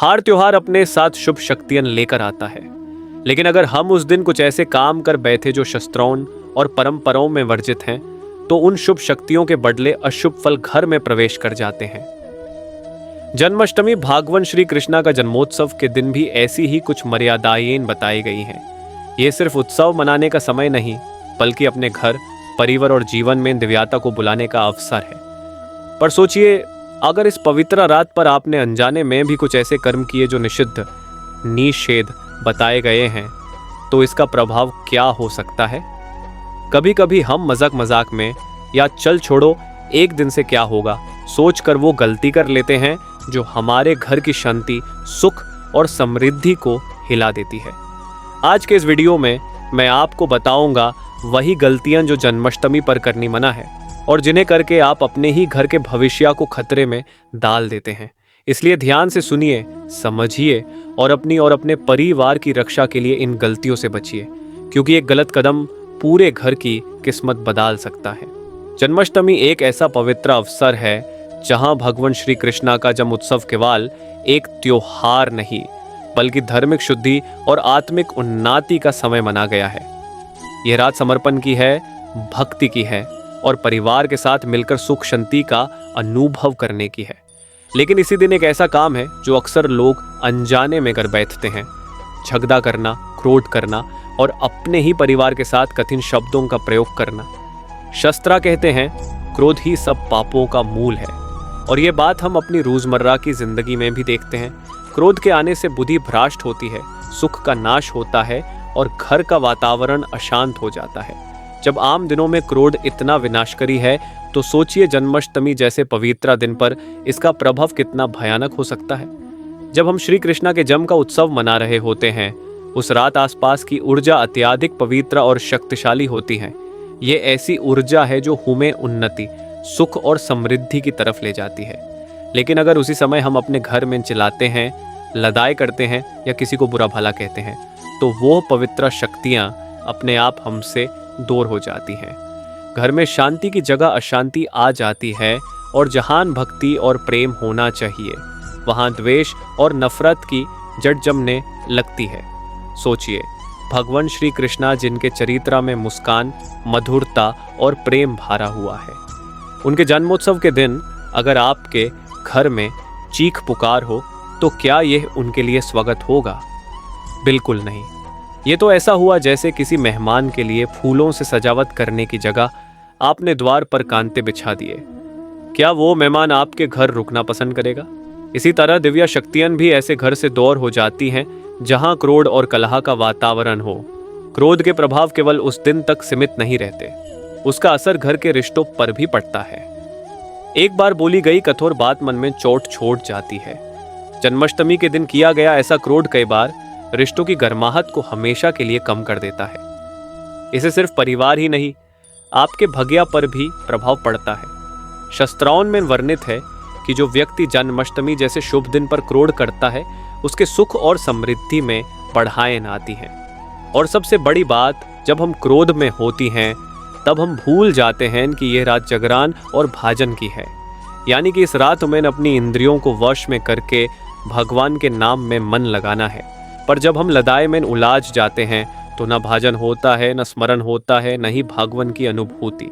हर त्योहार अपने साथ शुभ शक्तियां लेकर आता है, लेकिन अगर हम उस दिन कुछ ऐसे काम कर बैठे जो शस्त्रों और परंपराओं में वर्जित हैं, तो उन शुभ शक्तियों के बदले अशुभ फल घर में प्रवेश कर जाते हैं। जन्माष्टमी भगवान श्री कृष्णा का जन्मोत्सव के दिन भी ऐसी ही कुछ मर्यादाएं बताई गई हैं। ये सिर्फ उत्सव मनाने का समय नहीं, बल्कि अपने घर, परिवार और जीवन में दिव्यता को बुलाने का अवसर है। पर सोचिए, अगर इस पवित्र रात पर आपने अनजाने में भी कुछ ऐसे कर्म किए जो निषिद्ध, निषेध बताए गए हैं, तो इसका प्रभाव क्या हो सकता है। कभी कभी हम मजाक मजाक में या चल छोड़ो एक दिन से क्या होगा सोचकर वो गलती कर लेते हैं जो हमारे घर की शांति, सुख और समृद्धि को हिला देती है। आज के इस वीडियो में मैं आपको बताऊंगा वही गलतियां जो जन्माष्टमी पर करनी मना है और जिन्हें करके आप अपने ही घर के भविष्य को खतरे में डाल देते हैं। इसलिए ध्यान से सुनिए, समझिए और अपनी और अपने परिवार की रक्षा के लिए इन गलतियों से बचिए, क्योंकि एक गलत कदम पूरे घर की किस्मत बदल सकता है। जन्माष्टमी एक ऐसा पवित्र अवसर है जहां भगवान श्री कृष्णा का जन्म उत्सव केवल एक त्योहार नहीं, बल्कि धार्मिक शुद्धि और आत्मिक उन्नति का समय माना गया है। यह रात समर्पण की है, भक्ति की है और परिवार के साथ मिलकर सुख शांति का अनुभव करने की है। लेकिन इसी दिन एक ऐसा काम है जो अक्सर लोग अनजाने में कर बैठते हैं। झगड़ा करना, क्रोध करना और अपने ही परिवार के साथ कठिन शब्दों का प्रयोग करना। शास्त्र कहते हैं, क्रोध ही सब पापों का मूल है, और ये बात हम अपनी रोजमर्रा की जिंदगी में भी देखते हैं। क्रोध के आने से बुद्धि भ्रष्ट होती है, सुख का नाश होता है और घर का वातावरण अशांत हो जाता है। जब आम दिनों में क्रोध इतना विनाशकारी है, तो सोचिए जन्माष्टमी जैसे पवित्र दिन पर इसका प्रभाव कितना भयानक हो सकता है। जब हम श्री कृष्णा के जन्म का उत्सव मना रहे होते हैं, उस रात आसपास की ऊर्जा अत्यधिक पवित्र और शक्तिशाली होती है। ये ऐसी ऊर्जा है जो हमें उन्नति, सुख और समृद्धि की तरफ ले जाती है। लेकिन अगर उसी समय हम अपने घर में चिल्लाते हैं, लड़ाई करते हैं या किसी को बुरा भला कहते हैं, तो वो पवित्र शक्तियाँ अपने आप हमसे दूर हो जाती हैं। घर में शांति की जगह अशांति आ जाती है, और जहाँ भक्ति और प्रेम होना चाहिए, वहाँ द्वेष और नफरत की जड़ जमने लगती है। सोचिए, भगवान श्री कृष्णा जिनके चरित्र में मुस्कान, मधुरता और प्रेम भरा हुआ है, उनके जन्मोत्सव के दिन अगर आपके घर में चीख पुकार हो, तो क्या यह उनके लिए स्वागत होगा? बिल्कुल नहीं। ये तो ऐसा हुआ जैसे किसी मेहमान के लिए फूलों से सजावट करने की जगह आपने द्वार पर कांते बिछा दिए। क्या वो मेहमान आपके घर रुकना पसंद करेगा? इसी तरह दिव्य शक्तियां भी ऐसे घर से दूर हो जाती हैं जहां क्रोध और कलह का वातावरण हो। क्रोध के प्रभाव केवल उस दिन तक सीमित नहीं रहते, उसका असर घर के रिश्तों पर भी पड़ता है। एक बार बोली गई कठोर बात मन में चोट छोड़ जाती है। जन्माष्टमी के दिन किया गया ऐसा क्रोध कई बार रिश्तों की गर्माहट को हमेशा के लिए कम कर देता है। इसे सिर्फ परिवार ही नहीं, आपके भाग्य पर भी प्रभाव पड़ता है। शास्त्रों में वर्णित है कि जो व्यक्ति जन्माष्टमी जैसे शुभ दिन पर क्रोध करता है, उसके सुख और समृद्धि में बढ़ाएं आती हैं। और सबसे बड़ी बात, जब हम क्रोध में होती हैं, तब हम भूल जाते हैं कि यह रात जागरण और भाजन की है। यानी कि इस रात में अपनी इंद्रियों को वश में करके भगवान के नाम में मन लगाना है। पर जब हम लड़ाई में उलझ जाते हैं, तो न भाजन होता है, न स्मरण होता है, न ही भगवान की अनुभूति।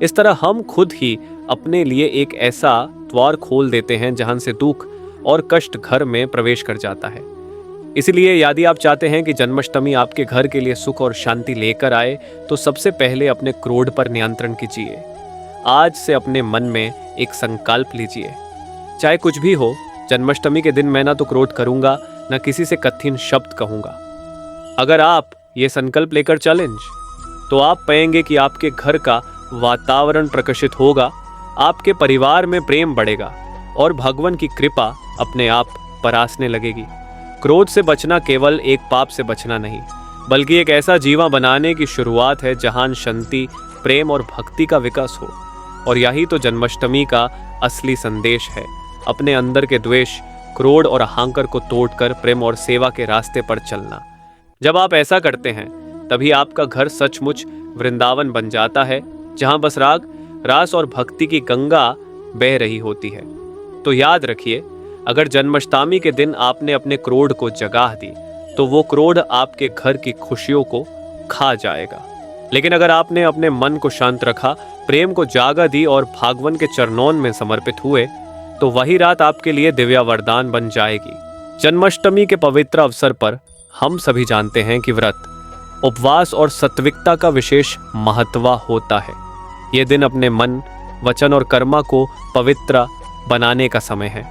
इस तरह हम खुद ही अपने लिए एक ऐसा द्वार खोल देते हैं जहां से दुख और कष्ट घर में प्रवेश कर जाता है। इसलिए यदि आप चाहते हैं कि जन्माष्टमी आपके घर के लिए सुख और शांति लेकर आए, तो सबसे पहले अपने क्रोध पर नियंत्रण कीजिए। आज से अपने मन में एक संकल्प लीजिए, चाहे कुछ भी हो, जन्माष्टमी के दिन मैं ना तो क्रोध करूंगा, न किसी से कठिन शब्द कहूंगा। अगर आप ये संकल्प लेकर चलेंगे, तो आप पाएंगे कि आपके घर का वातावरण प्रकाशित होगा, आपके परिवार में प्रेम बढ़ेगा और भगवान की कृपा अपने आप बरसने लगेगी। क्रोध से बचना केवल एक पाप से बचना नहीं, बल्कि एक ऐसा जीवन बनाने की शुरुआत है जहां शांति, प्रेम और भक्ति का विकास हो। और यही तो जन्माष्टमी का असली संदेश है, अपने अंदर के द्वेष, क्रोध और अहंकार को तोड़कर प्रेम और सेवा के रास्ते पर चलना। जब आप ऐसा करते हैं, तभी आपका घर सचमुच वृंदावन बन जाता है, जहां बस राग, रास और भक्ति की गंगा बह रही होती है। तो याद रखिए, अगर जन्माष्टमी के दिन आपने अपने क्रोध को जगा दी तो वो क्रोध आपके घर की खुशियों को खा जाएगा। लेकिन अगर आपने अपने मन को शांत रखा, प्रेम को जागा दी और भगवान के चरणों में समर्पित हुए तो वही रात आपके लिए दिव्या वरदान बन जाएगी। जन्माष्टमी के पवित्र अवसर पर हम सभी जानते हैं कि व्रत, उपवास और सात्विकता का विशेष महत्व होता है। ये दिन अपने मन, वचन और कर्म को पवित्र बनाने का समय है।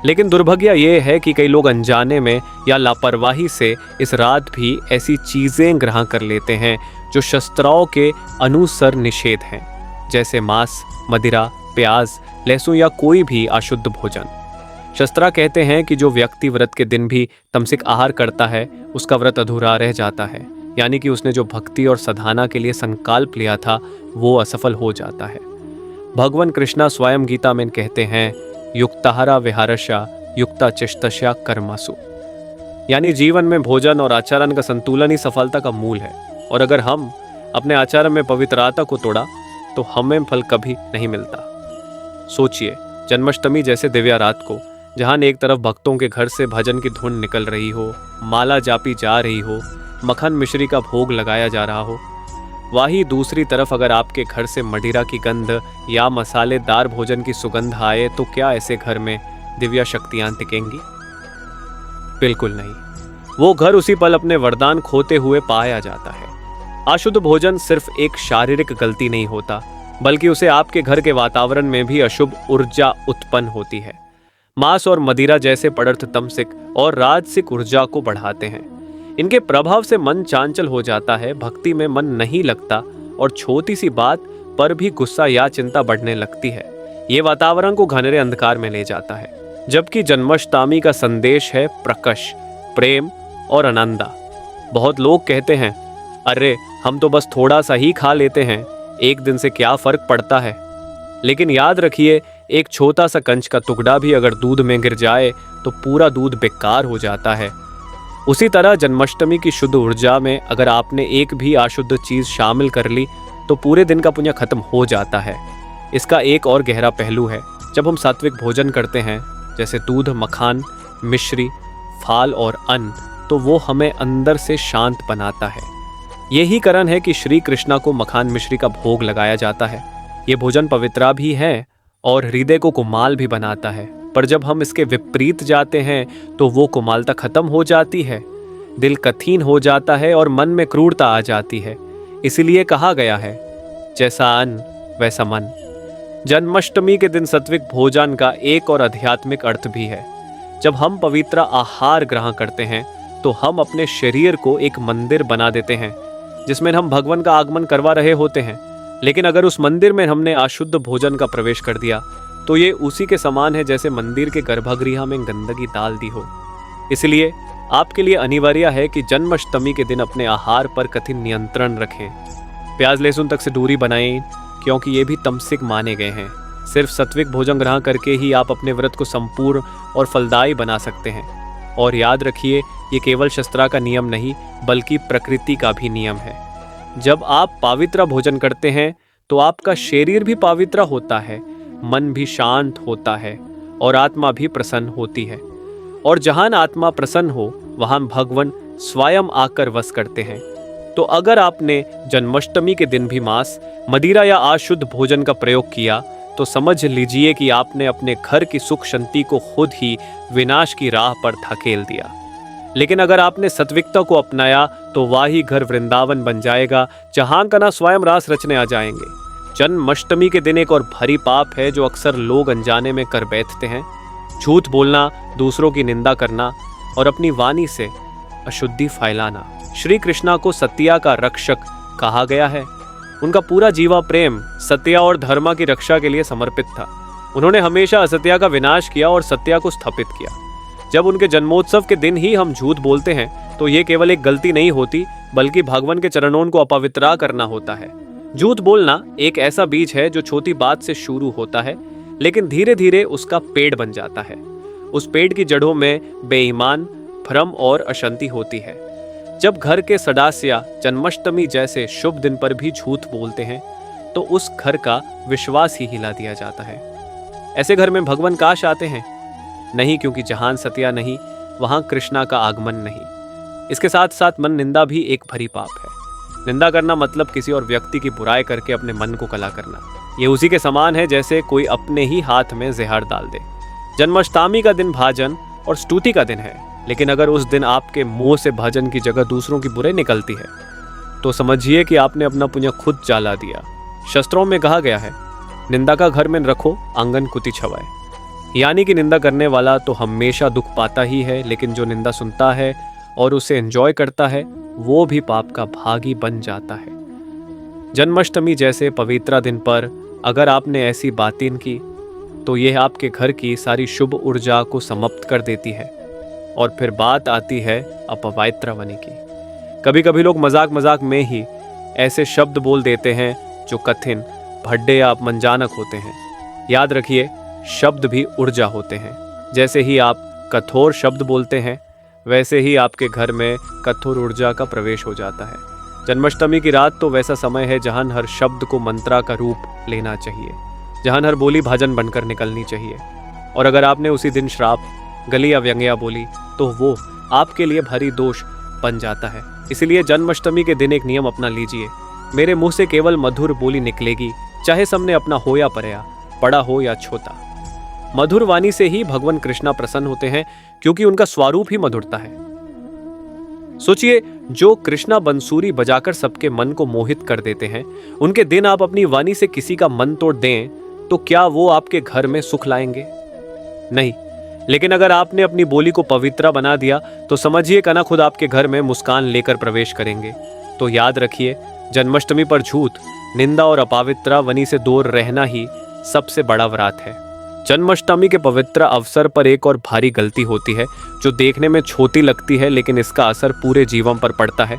लेकिन दुर्भाग्य ये है कि कई लोग अनजाने में या लापरवाही से इस रात भी ऐसी चीज़ें ग्रहण कर लेते हैं जो शास्त्रों के अनुसार निषेध हैं, जैसे मांस, मदिरा, प्याज, लहसुन या कोई भी अशुद्ध भोजन। शास्त्र कहते हैं कि जो व्यक्ति व्रत के दिन भी तमसिक आहार करता है उसका व्रत अधूरा रह जाता है, यानी कि उसने जो भक्ति और साधना के लिए संकल्प लिया था वो असफल हो जाता है। भगवान कृष्णा स्वयं गीता में कहते हैं, युक्ताहारा विहारशा युक्ता चेष्टस्या कर्मसु, यानी जीवन में भोजन और आचरण का संतुलन ही सफलता का मूल है। और अगर हम अपने आचरण में पवित्रता को तोड़ा तो हमें फल कभी नहीं मिलता। सोचिए, जन्माष्टमी जैसे दिव्या रात को, जहां एक तरफ भक्तों के घर से भजन की धुन निकल रही हो, माला जापी जा रही हो, मक्खन मिश्री का भोग लगाया जा रहा हो, वहीं दूसरी तरफ अगर आपके घर से मदिरा की गंध या मसालेदार भोजन की सुगंध आए तो क्या ऐसे घर में दिव्या शक्तियां टिकेंगी? बिल्कुल नहीं। वो घर उसी पल अपने वरदान खोते हुए पाया जाता है। अशुद्ध भोजन सिर्फ एक शारीरिक गलती नहीं होता, बल्कि उसे आपके घर के वातावरण में भी अशुभ ऊर्जा उत्पन्न होती है। मांस और मदिरा जैसे पदार्थ तमसिक और राजसिक ऊर्जा को बढ़ाते हैं। इनके प्रभाव से मन चांचल हो जाता है, भक्ति में मन नहीं लगता और छोटी सी बात पर भी गुस्सा या चिंता बढ़ने लगती है। ये वातावरण को घनेरे अंधकार में ले जाता है। जबकि जन्माष्टमी का संदेश है प्रकाश, प्रेम और आनंद। बहुत लोग कहते हैं, अरे हम तो बस थोड़ा सा ही खा लेते हैं, एक दिन से क्या फर्क पड़ता है। लेकिन याद रखिए, एक छोटा सा कंच का टुकड़ा भी अगर दूध में गिर जाए तो पूरा दूध बेकार हो जाता है। उसी तरह जन्माष्टमी की शुद्ध ऊर्जा में अगर आपने एक भी अशुद्ध चीज शामिल कर ली तो पूरे दिन का पुण्य खत्म हो जाता है। इसका एक और गहरा पहलू है, जब हम सात्विक भोजन करते हैं जैसे दूध, मखान, मिश्री, फल और अन्न, तो वो हमें अंदर से शांत बनाता है। यही कारण है कि श्री कृष्णा को मखान मिश्री का भोग लगाया जाता है। ये भोजन पवित्र भी है और हृदय को कोमल भी बनाता है। पर जब हम इसके विपरीत जाते हैं तो वो कोमलता खत्म हो जाती है, दिल कठिन हो जाता है और मन में क्रूरता आ जाती है। इसीलिए कहा गया है, जैसा अन्न वैसा मन। जन्माष्टमी के दिन सात्विक भोजन का एक और आध्यात्मिक अर्थ भी है। जब हम पवित्र आहार ग्रहण करते हैं तो हम अपने शरीर को एक मंदिर बना देते हैं जिसमें हम भगवान का आगमन करवा रहे होते हैं। लेकिन अगर उस मंदिर में हमने अशुद्ध भोजन का प्रवेश कर दिया तो ये उसी के समान है जैसे मंदिर के गर्भगृह में गंदगी डाल दी हो। इसलिए आपके लिए अनिवार्य है कि जन्माष्टमी के दिन अपने आहार पर कठिन नियंत्रण रखें। प्याज लहसुन तक से दूरी बनाएं, क्योंकि ये भी तमसिक माने गए हैं। सिर्फ सात्विक भोजन ग्रहण करके ही आप अपने व्रत को संपूर्ण और फलदायी बना सकते हैं। और याद रखिए, ये केवल शास्त्र का नियम नहीं बल्कि प्रकृति का भी नियम है। जब आप पवित्र भोजन करते हैं तो आपका शरीर भी पवित्र होता है, मन भी शांत होता है और आत्मा भी प्रसन्न होती है। और जहां आत्मा प्रसन्न हो वहां भगवान स्वयं आकर वस करते हैं। तो अगर आपने जन्माष्टमी के दिन भी मांस, मदिरा या अशुद्ध भोजन का प्रयोग किया तो समझ लीजिए कि आपने अपने घर की सुख शांति को खुद ही विनाश की राह पर धकेल दिया। लेकिन अगर आपने सात्विकता को अपनाया तो वही घर वृंदावन बन जाएगा, जहां का ना स्वयं रास रचने आ जाएंगे। जन्माष्टमी के दिन एक और भारी पाप है जो अक्सर लोग अनजाने में कर बैठते हैं, झूठ बोलना, दूसरों की निंदा करना और अपनी वाणी से अशुद्धि फैलाना। श्री कृष्णा को सत्या का रक्षक कहा गया है। उनका पूरा जीवा प्रेम सत्य और धर्म की रक्षा के लिए समर्पित था। उन्होंने हमेशा असत्य का विनाश किया और सत्य को स्थापित किया। जब उनके जन्मोत्सव के दिन ही हम झूठ बोलते हैं तो ये केवल एक गलती नहीं होती बल्कि भगवान के चरणों को अपवित्र करना होता है। झूठ बोलना एक ऐसा बीज है जो छोटी बात से शुरू होता है लेकिन धीरे धीरे उसका पेड़ बन जाता है। उस पेड़ की जड़ों में बेईमान, भ्रम और अशांति होती है। जब घर के सदस्य जन्माष्टमी जैसे शुभ दिन पर भी झूठ बोलते हैं तो उस घर का विश्वास ही हिला दिया जाता है। ऐसे घर में भगवान काश आते हैं। नहीं, क्योंकि जहां सत्या नहीं वहां कृष्णा का आगमन नहीं। इसके साथ साथ मन निंदा भी एक भरी पाप है। निंदा करना मतलब किसी और व्यक्ति की बुराई करके अपने मन को कला करना। ये उसी के समान है जैसे कोई अपने ही हाथ में जहर डाल दे। जन्माष्टमी का दिन भाजन और स्तुति का दिन है, लेकिन अगर उस दिन आपके मुंह से भजन की जगह दूसरों की बुराई निकलती है तो समझिए कि आपने अपना पुण्य खुद जला दिया। शास्त्रों में कहा गया है, निंदा का घर में रखो, आंगन कुति छवाए। यानी कि निंदा करने वाला तो हमेशा दुख पाता ही है, लेकिन जो निंदा सुनता है और उसे एंजॉय करता है वो भी पाप का भागी बन जाता है। जन्माष्टमी जैसे पवित्र दिन पर अगर आपने ऐसी बातें की तो यह आपके घर की सारी शुभ ऊर्जा को समाप्त कर देती है। और फिर बात आती है अपवित्र होने की। कभी कभी लोग मजाक मजाक में ही ऐसे शब्द बोल देते हैं जो कठिन, भड्डे या अपमानजनक होते हैं। याद रखिए, शब्द भी ऊर्जा होते हैं। जैसे ही आप कठोर शब्द बोलते हैं वैसे ही आपके घर में कठोर ऊर्जा का प्रवेश हो जाता है। जन्माष्टमी की रात तो वैसा समय है जहां हर शब्द को मंत्रा का रूप लेना चाहिए, जहां हर बोली भजन बनकर निकलनी चाहिए। और अगर आपने उसी दिन श्राप, गली या व्यंग्या बोली तो वो आपके लिए भारी दोष बन जाता है। इसलिए जन्माष्टमी के दिन एक नियम अपना लीजिए, मेरे मुंह से केवल मधुर बोली निकलेगी, चाहे सामने अपना हो या पराया, बड़ा हो या छोटा। मधुर वाणी से ही भगवान कृष्णा प्रसन्न होते हैं, क्योंकि उनका स्वरूप ही मधुरता है। सोचिए, जो कृष्णा बंसूरी बजाकर सबके मन को मोहित कर देते हैं, उनके दिन आप अपनी वाणी से किसी का मन तोड़ दें तो क्या वो आपके घर में सुख लाएंगे? नहीं। लेकिन अगर आपने अपनी बोली को पवित्र बना दिया तो समझिए कना खुद आपके घर में मुस्कान लेकर प्रवेश करेंगे। तो याद रखिए, जन्माष्टमी पर झूठ, निंदा और अपवित्र वाणी से दूर रहना ही सबसे बड़ा व्रत है। जन्माष्टमी के पवित्र अवसर पर एक और भारी गलती होती है जो देखने में छोटी लगती है, लेकिन इसका असर पूरे जीवन पर पड़ता है।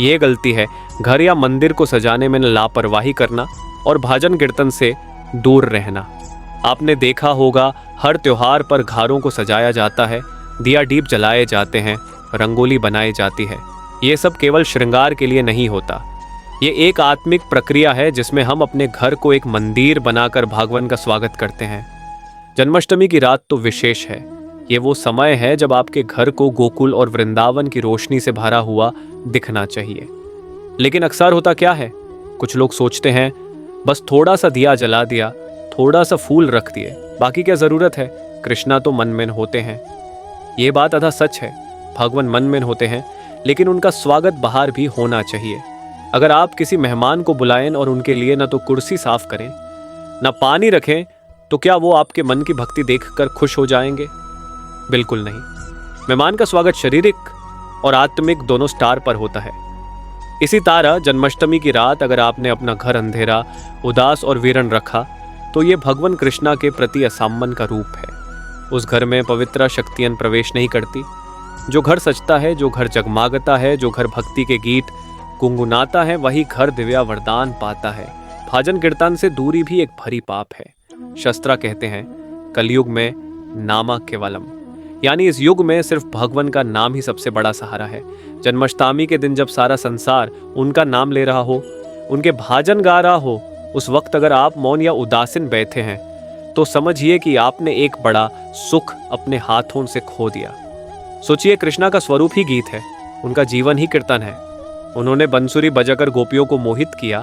ये गलती है घर या मंदिर को सजाने में लापरवाही करना और भजन कीर्तन से दूर रहना। आपने देखा होगा, हर त्योहार पर घरों को सजाया जाता है, दिया दीप जलाए जाते हैं, रंगोली बनाई जाती है। ये सब केवल श्रृंगार के लिए नहीं होता। ये एक आत्मिक प्रक्रिया है जिसमें हम अपने घर को एक मंदिर बनाकर भगवान का स्वागत करते हैं। जन्माष्टमी की रात तो विशेष है। ये वो समय है जब आपके घर को गोकुल और वृंदावन की रोशनी से भरा हुआ दिखना चाहिए। लेकिन अक्सर होता क्या है, कुछ लोग सोचते हैं बस थोड़ा सा दिया जला दिया, थोड़ा सा फूल रख दिए, बाकी क्या जरूरत है, कृष्णा तो मन में होते हैं। ये बात आधा सच है, भगवान मन में होते हैं, लेकिन उनका स्वागत बाहर भी होना चाहिए। अगर आप किसी मेहमान को बुलाएं और उनके लिए न तो कुर्सी साफ करें न पानी रखें तो क्या वो आपके मन की भक्ति देखकर खुश हो जाएंगे? बिल्कुल नहीं। मेहमान का स्वागत शारीरिक और आत्मिक दोनों स्टार पर होता है। इसी तरह जन्माष्टमी की रात अगर आपने अपना घर अंधेरा, उदास और वीरन रखा तो ये भगवान कृष्णा के प्रति असम्मान का रूप है। उस घर में पवित्र शक्तियां प्रवेश नहीं करती। जो घर सजता है, जो घर जगमागता है, जो घर भक्ति के गीत गुनगुनाता है, वही घर दिव्या वरदान पाता है। भजन कीर्तन से दूरी भी एक भरी पाप है। शास्त्र कहते हैं, कलयुग में नामा केवलम, यानी इस युग में सिर्फ भगवान का नाम ही सबसे बड़ा सहारा है। जन्माष्टमी के दिन जब सारा संसार उनका नाम ले रहा हो, उनके भजन गा रहा हो, उस वक्त अगर आप मौन या उदासीन बैठे हैं तो समझिए कि आपने एक बड़ा सुख अपने हाथों से खो दिया। सोचिए, कृष्णा का स्वरूप ही गीत है, उनका जीवन ही कीर्तन है। उन्होंने बंसुरी बजाकर गोपियों को मोहित किया,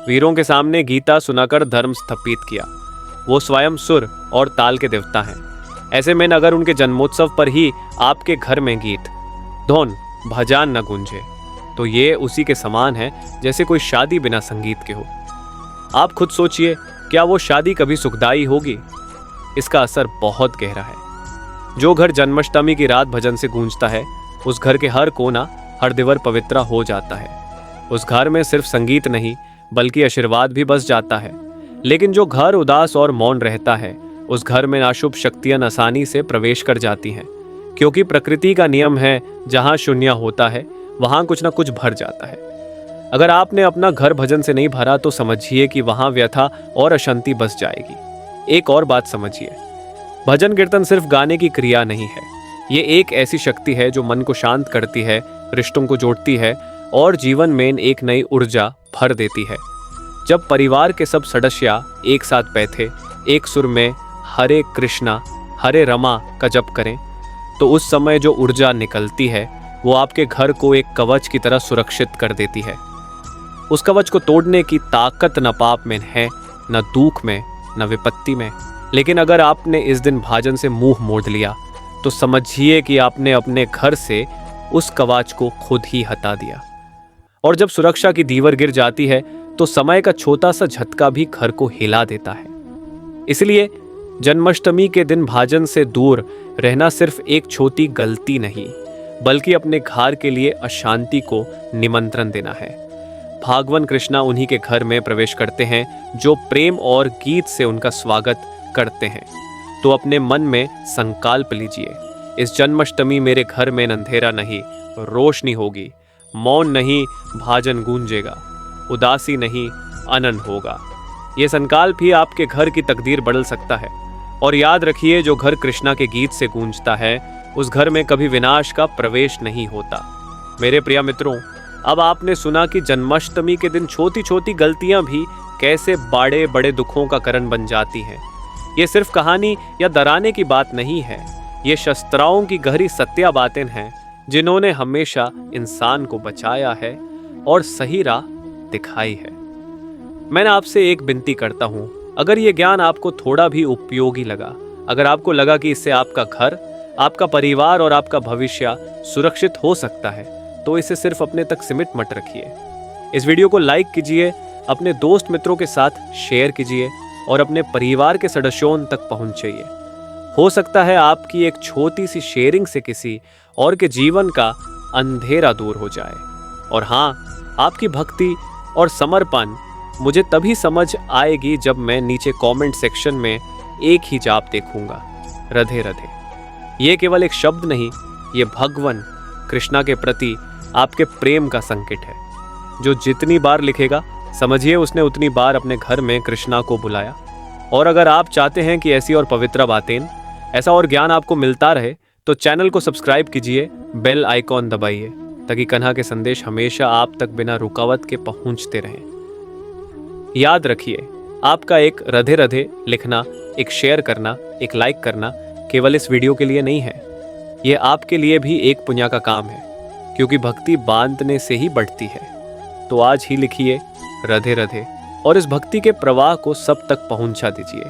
वीरों के सामने गीता सुनाकर धर्म स्थापित किया। वो स्वयं सुर और ताल के देवता हैं। ऐसे में अगर उनके जन्मोत्सव पर ही आपके घर में गीत, धौन, भजन न गूंजे तो ये उसी के समान है जैसे कोई शादी बिना संगीत के हो। आप खुद सोचिए, क्या वो शादी कभी सुखदायी होगी? इसका असर बहुत गहरा है। जो घर जन्माष्टमी की रात भजन से गूंजता है, उस घर के हर कोना, हर दीवार पवित्र हो जाता है। उस घर में सिर्फ संगीत नहीं बल्कि आशीर्वाद भी बस जाता है। लेकिन जो घर उदास और मौन रहता है, उस घर में अशुभ शक्तियां आसानी से प्रवेश कर जाती हैं, क्योंकि प्रकृति का नियम है, जहां शून्य होता है वहां कुछ ना कुछ भर जाता है। अगर आपने अपना घर भजन से नहीं भरा तो समझिए कि वहां व्यथा और अशांति बस जाएगी। एक और बात समझिए, भजन कीर्तन सिर्फ गाने की क्रिया नहीं है। ये एक ऐसी शक्ति है जो मन को शांत करती है, रिश्तों को जोड़ती है और जीवन में एक नई ऊर्जा भर देती है। जब परिवार के सब सदस्य एक साथ बैठे, एक सुर में हरे हरे रमा का जप करें तो उस समय जो ऊर्जा निकलती है वो आपके घर को एक कवच की तरह सुरक्षित कर देती है। उस कवच को तोड़ने की ताकत न पाप में है, न दुख में, न विपत्ति में। लेकिन अगर आपने इस दिन भाजन से मुंह मोड़ लिया तो समझिए कि आपने अपने घर से उस कवच को खुद ही हटा दिया। और जब सुरक्षा की दीवार गिर जाती है तो समय का छोटा सा झटका भी घर को हिला देता है। इसलिए जन्माष्टमी के दिन भाजन से दूर रहना सिर्फ एक छोटी गलती नहीं, बल्कि अपने घर के लिए अशांति को निमंत्रण देना है। भगवान कृष्णा उन्हीं के घर में प्रवेश करते हैं जो प्रेम और गीत से उनका स्वागत करते हैं। तो अपने मन में संकल्प लीजिए, इस जन्माष्टमी मेरे घर में अंधेरा नहीं, रोशनी होगी, मौन नहीं, भाजन गूंजेगा, उदासी नहीं, आनंद होगा। ये संकल्प ही आपके घर की तकदीर बदल सकता है। और याद रखिए, जो घर कृष्णा के गीत से गूंजता है उस घर में कभी विनाश का प्रवेश नहीं होता। मेरे प्रिय मित्रों, अब आपने सुना कि जन्माष्टमी के दिन छोटी छोटी गलतियां भी कैसे बड़े बड़े दुखों का कारण बन जाती हैं। ये सिर्फ कहानी या डराने की बात नहीं है, ये शास्त्रों की गहरी सत्य बातें हैं जिन्होंने हमेशा इंसान को बचाया है और सही राह दिखाई है। मैं आपसे एक विनती करता हूँ, अगर ये ज्ञान आपको थोड़ा भी उपयोगी लगा, अगर आपको लगा कि इससे आपका घर, आपका परिवार और आपका भविष्य सुरक्षित हो सकता है, तो इसे सिर्फ अपने तक सीमित मत रखिए। इस वीडियो को लाइक कीजिए, अपने दोस्त मित्रों के साथ शेयर कीजिए और अपने परिवार के सदस्यों तक पहुंचाइए। हो सकता है आपकी एक छोटी सी शेयरिंग से किसी और के जीवन का अंधेरा दूर हो जाए। और हाँ, आपकी भक्ति और समर्पण मुझे तभी समझ आएगी जब मैं नीचे कमेंट सेक्शन में एक ही जाप देखूंगा, राधे राधे। ये केवल एक शब्द नहीं, ये भगवान कृष्णा के प्रति आपके प्रेम का संकेत है। जो जितनी बार लिखेगा, समझिए उसने उतनी बार अपने घर में कृष्णा को बुलाया। और अगर आप चाहते हैं कि ऐसी और पवित्र बातें, ऐसा और ज्ञान आपको मिलता रहे, तो चैनल को सब्सक्राइब कीजिए, बेल आइकॉन दबाइए, ताकि कन्हा के संदेश हमेशा आप तक बिना रुकावट के पहुंचते रहें। याद रखिए, आपका एक राधे राधे लिखना, एक शेयर करना, एक लाइक करना केवल इस वीडियो के लिए नहीं है, ये आपके लिए भी एक पुण्य का काम है, क्योंकि भक्ति बांटने से ही बढ़ती है। तो आज ही लिखिए राधे राधे और इस भक्ति के प्रवाह को सब तक पहुंचा दीजिए।